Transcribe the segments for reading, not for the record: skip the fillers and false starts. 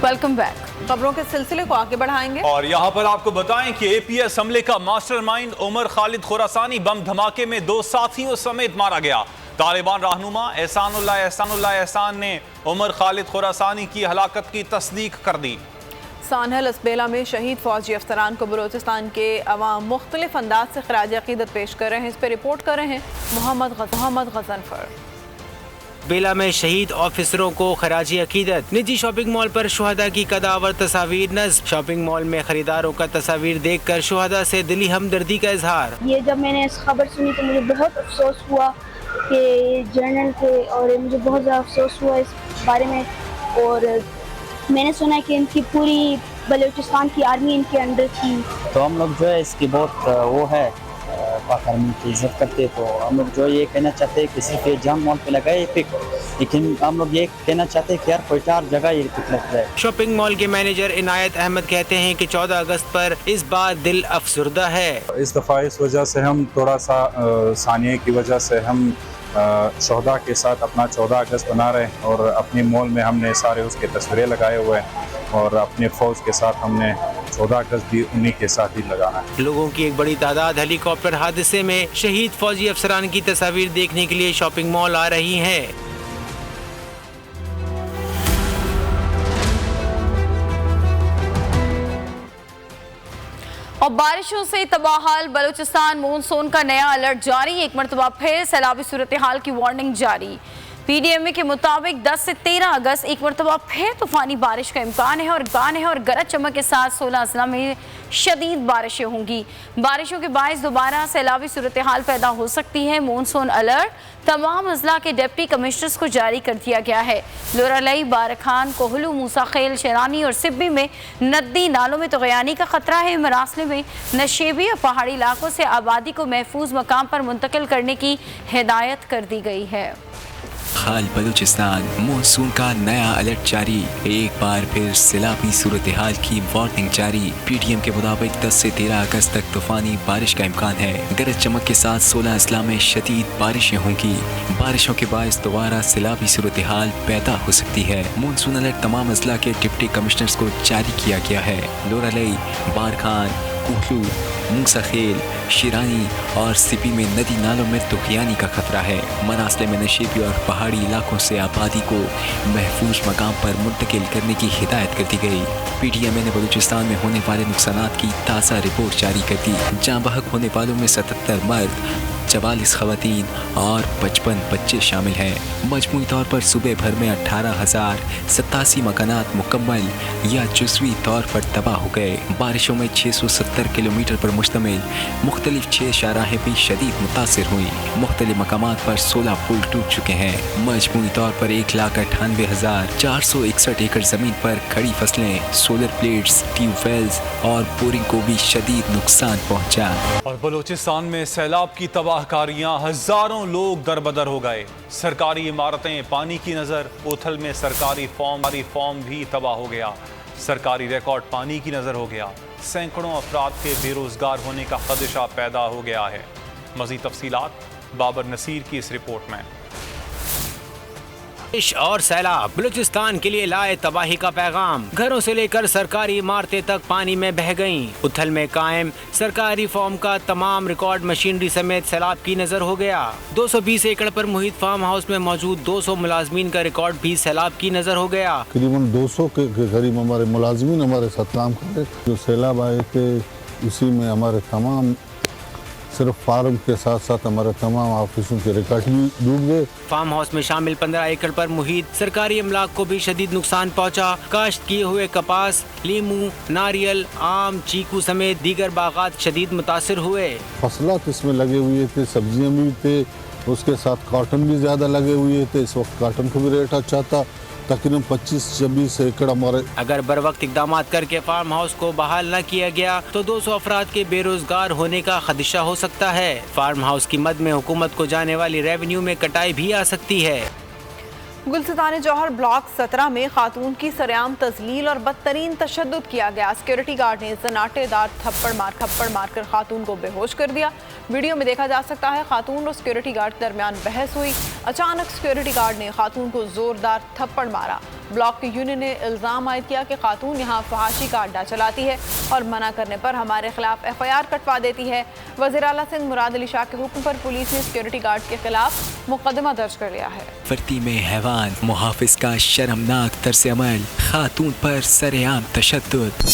Welcome back. खबरों के सिलसिले को आगे बढ़ाएंगे और यहाँ पर आपको बताएं कि एपीएस हमले का मास्टरमाइंड उमर खालिद खुरासानी बम धमाके में 2 साथियों समेत मारा गया। तालिबान रहनुमा एहसान ने उमर खालिद खुरासानी की हलाकत की तस्दीक कर दी। सानहल असबेला में शहीद फौजी अफसरान को बलोचिस्तान के अवाम मुख्तलिफ अंदाज से खराज अकीदत पेश कर रहे हैं। इस पर रिपोर्ट कर रहे हैं मोहम्मद गजनफर। बेला में शहीद ऑफिसरों को खराजी अकीदत। निजी शॉपिंग मॉल पर शुहदा की कदावर तस्वीर नस्ब। शॉपिंग मॉल में खरीदारों का तस्वीर देखकर शुहदा से दिली हमदर्दी का इजहार। ये जब मैंने इस खबर सुनी तो मुझे बहुत अफसोस हुआ कि जर्नल थे और मुझे बहुत ज़्यादा अफसोस हुआ इस बारे में। और मैंने सुना कि इनकी पूरी बलूचिस्तान की आर्मी इनके अंडर थी। तो हम लोग जो है इसकी बहुत वो है पाक आर्मी की इज्जत करते। तो हम लोग जो ये कहना चाहते हैं कि सिर्फ ये जाम मॉल पे लगाए पिक, लेकिन हम लोग ये कहना चाहते हैं कि यार कोई 4 जगह ये पिक लग जाए। शॉपिंग मॉल के मैनेजर इनायत अहमद कहते हैं कि 14 अगस्त पर इस बार दिल अफसुर्दा है। इस दफ़ा इस वजह से हम थोड़ा सा सानिया की वजह से हम शोहदा के साथ अपना 14 अगस्त बना रहे हैं और अपनी मॉल में हमने सारे उसके तस्वीरें लगाए हुए हैं और अपने फौज के साथ हमने 14 अगस्त भी उन्हीं के साथ ही लगाना है। लोगों की एक बड़ी तादाद हेलीकॉप्टर हादसे में शहीद फौजी अफसरान की तस्वीर देखने के लिए शॉपिंग मॉल आ रही है। और बारिशों से तबाहाल बलूचिस्तान, मॉनसून का नया अलर्ट जारी। एक मरतबा फिर सैलाबी सूरत हाल की वार्निंग जारी। पीडीएमए के मुताबिक 10 से 13 अगस्त एक मरतबा फिर तूफानी बारिश का इम्कान है और गरज चमक के साथ 16 अजला में शदीद बारिशें होंगी। बारिशों के बायस दोबारा सैलाबी सूरत हाल पैदा हो सकती है। मॉनसून अलर्ट तमाम अजला के डिप्टी कमिश्नर्स को जारी कर दिया गया है। लोरालई, बारखान, कोहलू, मूसा खेल, शेरानी और सिब्बी में नदी नालों में तगयानी का खतरा है। मरासले में नशेबी और पहाड़ी इलाकों से आबादी को महफूज मकाम पर मुंतकिल करने की हिदायत कर दी गई है। हाल बलूचिस्तान, मॉनसून का नया अलर्ट जारी। एक बार फिर सैलाबी सूरत हाल की वार्निंग जारी। पीडीएम के मुताबिक 10 से 13 अगस्त तक तूफानी बारिश का इम्कान है। गरज चमक के साथ 16 अजला में शदीद बारिशें होंगी। बारिशों के बायस दोबारा सैलाबी सूरत हाल पैदा हो सकती है। मॉनसून अलर्ट तमाम अजला के डिप्टी कमिश्नर्स को जारी किया गया है। लोरालई, बारखान, कोहलू, मूसा खेल, शिरानी और सिपी में नदी नालों में तुगयानी का खतरा है। मरासले में नशेबी और पहाड़ी इलाकों से आबादी को महफूज मकाम पर मुंतकिल करने की हिदायत कर दी गई। पीडीएमए ने बलूचिस्तान में होने वाले नुकसानात की ताज़ा रिपोर्ट जारी कर दी। जाँ बहक होने वालों में 77 मर्द, 44 खवातीन और 55 बच्चे शामिल हैं। मजमूई तौर पर सूबे भर में 18,087 मकानात मुकम्मल या जुज़वी तौर पर तबाह हो गए। बारिशों में 670 किलोमीटर पर मुश्तमिल मुख्तलिफ 6 शाहराहें भी शदीद मुतासिर हुई। मुख्तलिफ मकामात पर 16 पुल टूट चुके हैं। मजमूई तौर पर 1,98,461 एकड़ ज़मीन पर खड़ी फसलें, सोलर प्लेट्स, ट्यूबवेल्स और बोरिंग को भी शदीद नुकसान पहुँचा। और बलूचिस्तान में सैलाब की तबाहकारियां, हजारों लोग दरबदर हो गए। सरकारी इमारतें पानी की नजर, ओथल में सरकारी फॉर्म भी तबाह हो गया। सरकारी रिकॉर्ड पानी की नजर हो गया। सैकड़ों अफराद के बेरोजगार होने का खदशा पैदा हो गया है। मज़ीद तफसीलात बाबर नसीर की इस रिपोर्ट में। बारिश और सैलाब बलूचिस्तान के लिए लाए तबाही का पैगाम। घरों से लेकर सरकारी इमारतें तक पानी में बह गईं। उथल में कायम सरकारी फॉर्म का तमाम रिकॉर्ड मशीनरी समेत सैलाब की नजर हो गया। 220 एकड़ पर मुहित फार्म हाउस में मौजूद 200 मुलाजमीन का रिकॉर्ड भी सैलाब की नजर हो गया। करीबन 200 के करीब हमारे मुलाजमीन हमारे साथ काम कर रहे। जो सैलाब आए थे उसी में हमारे तमाम सिर्फ फार्म के साथ साथ हमारे तमाम ऑफिसों के रिकॉर्ड भी डूब गए। फार्म हाउस में शामिल 15 एकड़ पर मुहित सरकारी अमलाक को भी शदीद नुकसान पहुंचा। काश्त किए हुए कपास, लीमू, नारियल, आम, चीकू समेत दीगर बागात शदीद मुतासिर हुए। फसलात इसमें लगे हुए थे, सब्जियां भी थे, उसके साथ कॉटन भी ज्यादा लगे हुए थे। इस वक्त कॉटन का भी रेट अच्छा था। तकरीबन 25-26 एकड़ हमारे। अगर बर वक्त इकदाम करके फार्म हाउस को बहाल न किया गया तो 200 अफराद के बेरोजगार होने का खदशा हो सकता है। फार्म हाउस की मद में हुकूमत को जाने वाली रेवेन्यू में कटाई भी आ सकती है। गुलसितान जौहर ब्लॉक 17 में खातून की सरेआम तजलील और बदतरीन तशद्दुद किया गया। सिक्योरिटी गार्ड ने जनाटेदार थप्पड़ मारकर खातून को बेहोश कर दिया। वीडियो में देखा जा सकता है खातून और सिक्योरिटी गार्ड के दरमियान बहस हुई। अचानक सिक्योरिटी गार्ड ने खातून को जोरदार थप्पड़ मारा। ब्लॉक की यूनियन ने इल्ज़ाम आयद किया कि खातून यहाँ फहाशी का अड्डा चलाती है और मना करने पर हमारे खिलाफ FIR कटवा देती है। वज़ीर आला सिंध मुराद अली शाह के हुक्म पर पुलिस ने सिक्योरिटी गार्ड के खिलाफ मुकदमा दर्ज कर लिया है। फर्ती में हैवान मुहाफिज का शर्मनाक तर्स अमल, खातून पर सरेआम तशद्दुद।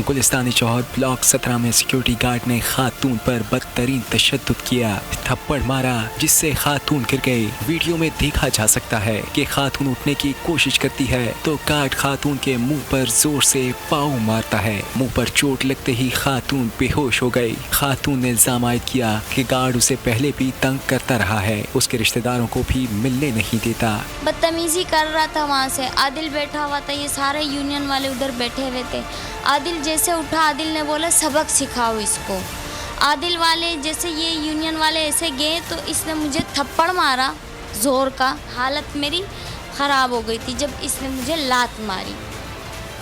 गुलिस्तानी चौहद ब्लॉक 17 में सिक्योरिटी गार्ड ने खातून पर बदतरीन तशद्दुद किया, थप्पड़ मारा जिससे खातून गिर गई। वीडियो में देखा जा सकता है कि खातून उठने की कोशिश करती है तो गार्ड खातून के मुंह पर जोर से पाँव मारता है। मुंह पर चोट लगते ही खातून बेहोश हो गई। खातून ने इल्जाम आयद किया कि गार्ड उसे पहले भी तंग करता रहा है, उसके रिश्तेदारों को भी मिलने नहीं देता। बदतमीजी कर रहा था। वहाँ से आदिल बैठा हुआ था, ये सारे यूनियन वाले उधर बैठे हुए थे। आदिल जैसे उठा, आदिल ने बोला सबक सिखाओ इसको। आदिल वाले जैसे ये यूनियन वाले ऐसे गए तो इसने मुझे थप्पड़ मारा ज़ोर का। हालत मेरी ख़राब हो गई थी जब इसने मुझे लात मारी।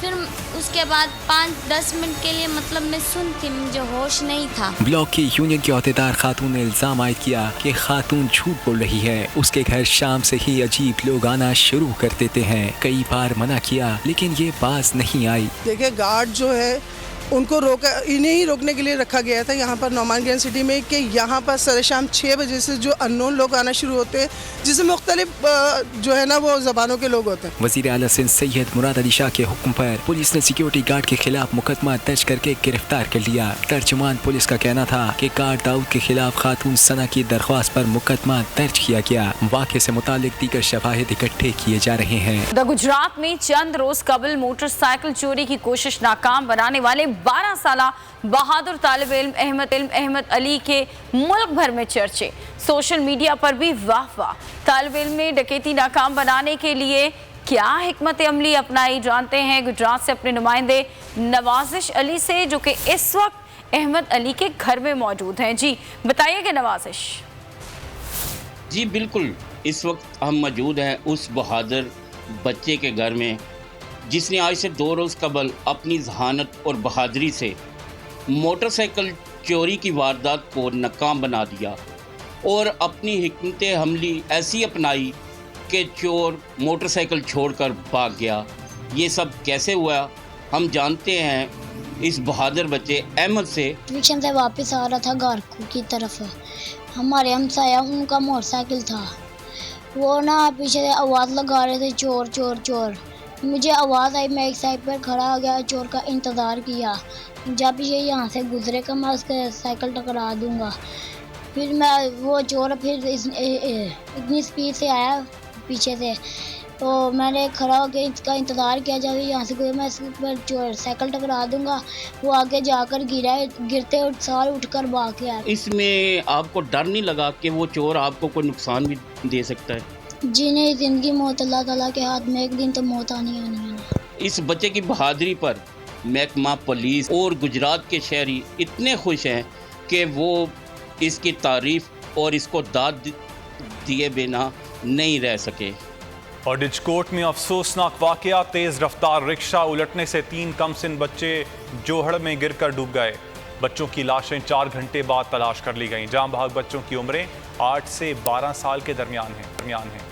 फिर उसके बाद 5-10 मिनट के लिए मतलब मैं सुनती, मुझे होश नहीं था। ब्लॉक की यूनियन के अहदेदार खातून ने इल्जाम आयद किया कि खातून झूठ बोल रही है। उसके घर शाम से ही अजीब लोग आना शुरू कर देते हैं। कई बार मना किया लेकिन ये बात नहीं आई। देखिए गार्ड जो है उनको इन्हें ही रोकने के लिए रखा गया था यहाँ पर नोमान ग्रैंड सिटी में कि यहाँ पर सरे शाम 6 बजे से जो अननोन लोग आना शुरू होते हैं, जिसमें मुख्तलिफ जो है ना वो ज़बानों के लोग होते हैं। वज़ीर आला सिंध सैयद मुराद अली शाह के हुक्म पर पुलिस ने सिक्योरिटी गार्ड के खिलाफ मुकदमा दर्ज करके गिरफ्तार कर लिया। तर्जुमान पुलिस का कहना था कि गार्ड दाऊद के खिलाफ खातून सना की दरख्वास्त पर मुकदमा दर्ज किया गया। वाक़े से मुतालिक दीगर शवाहिद इकट्ठे किए जा रहे हैं। गुजरात में चंद रोज कबल मोटरसाइकिल चोरी की कोशिश नाकाम बनाने वाले 12 साला बहादुर तालिब इल्म अहमद अली के मुल्क भर में चर्चे। सोशल मीडिया पर भी वाह। तालिब इल्म ने डकैती नाकाम बनाने के लिए क्या हिकमत अमली अपनाई, जानते हैं गुजरात से अपने नुमाइंदे नवाजिश अली से, जो कि इस वक्त अहमद अली के घर में मौजूद हैं। जी बताइएगा नवाजिश। जी बिल्कुल, इस वक्त हम मौजूद हैं उस बहादुर बच्चे के घर में जिसने आज से 2 रोज़ कबल अपनी जहानत और बहादुरी से मोटरसाइकिल चोरी की वारदात को नाकाम बना दिया और अपनी हिकमत हमली ऐसी अपनाई कि चोर मोटरसाइकिल छोड़कर भाग गया। ये सब कैसे हुआ हम जानते हैं इस बहादुर बच्चे अहमद से। ट्यूशन से वापस आ रहा था घर की तरफ, हमारे हमसाया उनका मोटरसाइकिल था, वो ना पीछे से आवाज़ लगा रहे थे चोर चोर चोर। मुझे आवाज़ आई, मैं एक साइड पर खड़ा हो गया, चोर का इंतज़ार किया। जब ये यहाँ से गुजरेगा मैं उसके साइकिल टकरा दूँगा। फिर मैं वो चोर फिर इतनी स्पीड से आया पीछे से, तो मैंने खड़ा होकर इसका इंतज़ार किया जब यहाँ से गुजरे मैं इस पर चोर साइकिल टकरा दूँगा। वो आगे जाकर गिरा, गिरते सार उठकर भाग गया। इसमें आपको डर नहीं लगा कि वो चोर आपको कोई नुकसान भी दे सकता है? जी नहीं, ज़िंदगी मौत अल्लाह ताला के हाथ में, एक दिन तो मौत आनी है। इस बच्चे की बहादुरी पर महकमा पुलिस और गुजरात के शहरी इतने खुश हैं कि वो इसकी तारीफ और इसको दाद दिए बिना नहीं रह सके। और डिजकोट में अफसोसनाक वाकया, तेज़ रफ्तार रिक्शा उलटने से 3 कमसिन बच्चे जोहड़ में गिरकर डूब गए। बच्चों की लाशें 4 घंटे बाद तलाश कर ली गईं। जाम बहक बच्चों की उम्रें 8 से 12 साल के दरमियान हैं।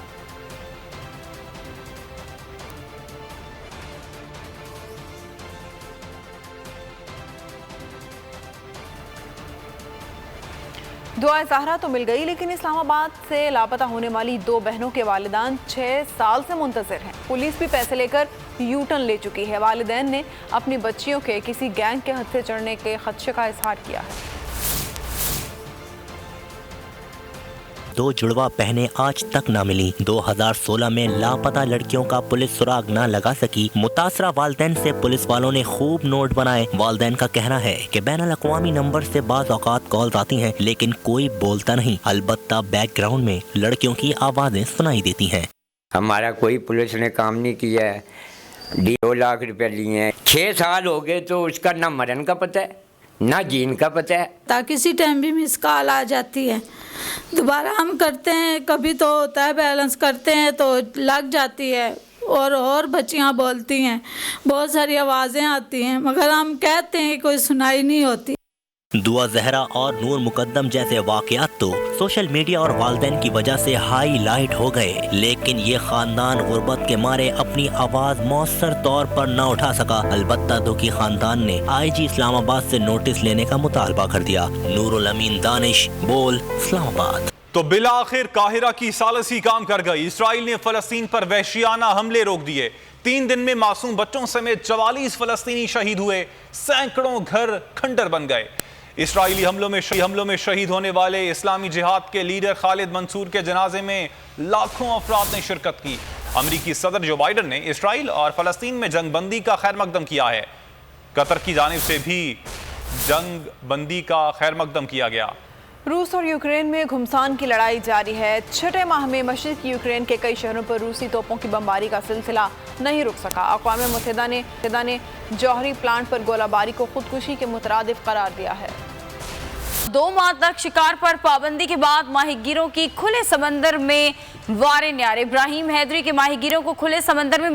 दुआ ज़हरा तो मिल गई, लेकिन इस्लामाबाद से लापता होने वाली 2 बहनों के वालिदैन 6 साल से मुंतज़िर हैं। पुलिस भी पैसे लेकर यूटर्न ले चुकी है। वालिदैन ने अपनी बच्चियों के किसी गैंग के हाथ से चढ़ने के खदशे का इजहार किया है। 2 जुड़वा बहनें आज तक न मिली। 2016 में लापता लड़कियों का पुलिस सुराग न लगा सकी। मुतासरा वालदैन से पुलिस वालों ने खूब नोट बनाए। वालदैन का कहना है कि बैनुल अक़वामी नंबर से बाज़ औक़ात कॉल्स आती हैं, लेकिन कोई बोलता नहीं। अलबत्ता बैकग्राउंड में लड़कियों की आवाज़ें सुनाई देती हैं। हमारा कोई पुलिस ने काम नहीं किया है। 2 लाख रुपए लिए हैं। 6 साल हो गए तो उसका ना मरण का पता है ना जीन का पता है। किसी टाइम भी मिस कॉल आ जाती है, दोबारा हम करते हैं, कभी तो होता है बैलेंस करते हैं तो लग जाती है और बच्चियां बोलती हैं, बहुत सारी आवाज़ें आती हैं, मगर हम कहते हैं कोई सुनाई नहीं होती। दुआ जहरा और नूर मुकद्दम जैसे वाकयात तो सोशल मीडिया और वालिदैन की वजह से हाईलाइट हो गए, लेकिन ये खानदान गुर्बत के मारे अपनी आवाज मौसर तौर पर न उठा सका। अलबत्ता दुखी खानदान ने IG इस्लामाबाद से नोटिस लेने का मुतालबा कर दिया। नूरुल अमीन दानिश, बोल, इस्लामाबाद। तो बिलाखिर काहिरा की सालसी काम कर गई। इसराइल ने फलस्तीन पर वहशियाना हमले रोक दिए। 3 दिन में मासूम बच्चों समेत 44 फलस्तीनी शहीद हुए, सैकड़ों घर खंडर बन गए। इसराइली हमलों में शहीद होने वाले इस्लामी जिहाद के लीडर खालिद मंसूर के जनाजे में लाखों अफराद ने शिरकत की। अमरीकी सदर जो बाइडन ने इसराइल और फलस्तीन में जंग बंदी का खैर मकदम किया है। कतर की जानिब से भी जंग बंदी का खैर मकदम किया गया। रूस और यूक्रेन में घुमसान की लड़ाई जारी है। 6 माह में मशरिकी यूक्रेन के कई शहरों पर रूसी तोपों की बमबारी का सिलसिला नहीं रुक सका। अक़वाम मुत्तहिदा ने जौहरी प्लांट पर गोलाबारी को खुदकुशी के मुतरादिफ करार दिया है। 2 माह तक शिकार पर पाबंदी के बाद माहीगीरों की खुले समंदर में वारे न्यारे। इब्राहिम हैदरी के माहीगीरों को खुले समंदर में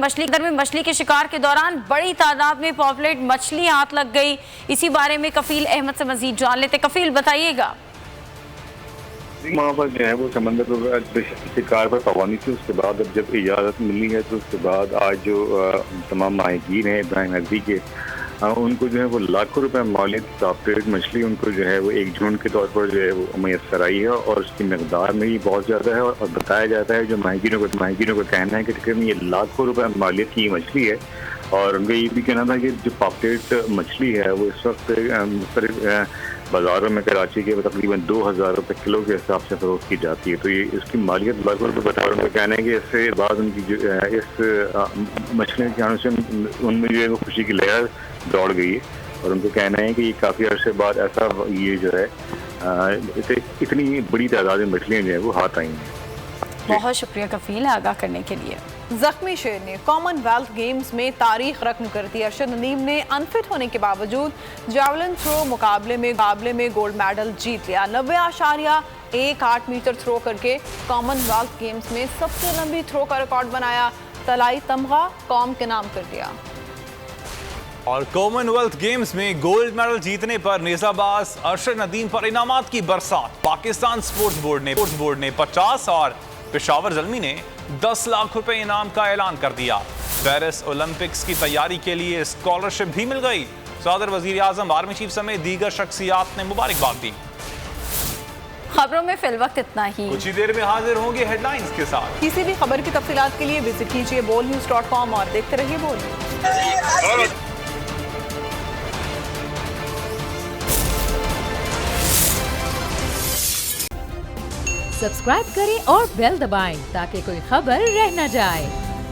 मछली के शिकार के दौरान बड़ी तादाद में पॉपुलेट मछली हाथ लग गई। इसी बारे में कफील अहमद से मजीद जान लेते। कफील, बताइएगा। वहाँ पर जो है वो समंदर पर शिकार पर पाबंदी थी, उसके बाद अब जब इजाज़त मिली है तो उसके बाद आज जो तमाम माहीगीर हैं इब्राहिम हैदरी के, उनको जो है वो लाखों रुपए मालियत पॉपुलेट मछली उनको जो है वो एक झुंड के तौर पर जो है वो मैसर आई है और उसकी मकदार में ही बहुत ज़्यादा है। और बताया जाता है जो माहीगीरों को कहना है कि तकरीबन ये लाखों रुपए मालियत की मछली है। और उनका ये भी कहना था कि जो पॉपुलेट मछली है वो इस वक्त बाज़ारों में कराची के तकरीबन 2000 रुपये किलो के हिसाब से फरोख्त की जाती है। तो ये इसकी मालियत लाखों रुपये बता रहे हैं। उनका कहना है कि इससे बाद उनकी जो इस मछली के आने से उनमें जो है वो खुशी की लहर दौड़ गई है। और उनको कहना है कि ये काफ़ी अर्से बाद ऐसा ये जो है इतनी बड़ी तादाद में मछलियाँ जो है वो हाथ आई हैं। बहुत शुक्रिया कफील आगाह करने के लिए। जख्मी शेर ने कॉमनवेल्थ गेम्स में तारीख रकम कर दी। अरशद नदीम ने अनफिट होने के बावजूद जैवलिन थ्रो मुकाबले में गोल्ड मेडल जीत लिया। 90.18 मीटर थ्रो करके कॉमनवेल्थ गेम्स में सबसे लंबी थ्रो का रिकॉर्ड बनाया। तलाई तमगा कौम के नाम कर दिया। और कॉमनवेल्थ गेम्स में गोल्ड मेडल जीतने पर नेजाबाज अरशद नदीम पर इनामात की बरसात। पाकिस्तान स्पोर्ट्स बोर्ड ने 50 और पेशावर जल्मी ने 10 लाख रुपए इनाम का ऐलान कर दिया। पेरिस ओलंपिक्स की तैयारी के लिए स्कॉलरशिप भी मिल गई। सदर वजीर आजम, आर्मी चीफ समेत दीगर शख्सियात ने मुबारकबाद दी। खबरों में फिलवक्त इतना ही। कुछ ही देर में हाजिर होंगे हेडलाइंस के साथ। किसी भी खबर की तफसीलात के लिए विजिट कीजिए bolnews.com और देखते रहिए बोल न्यूज़। सब्सक्राइब करें और बेल दबाएं ताकि कोई खबर रह न जाए।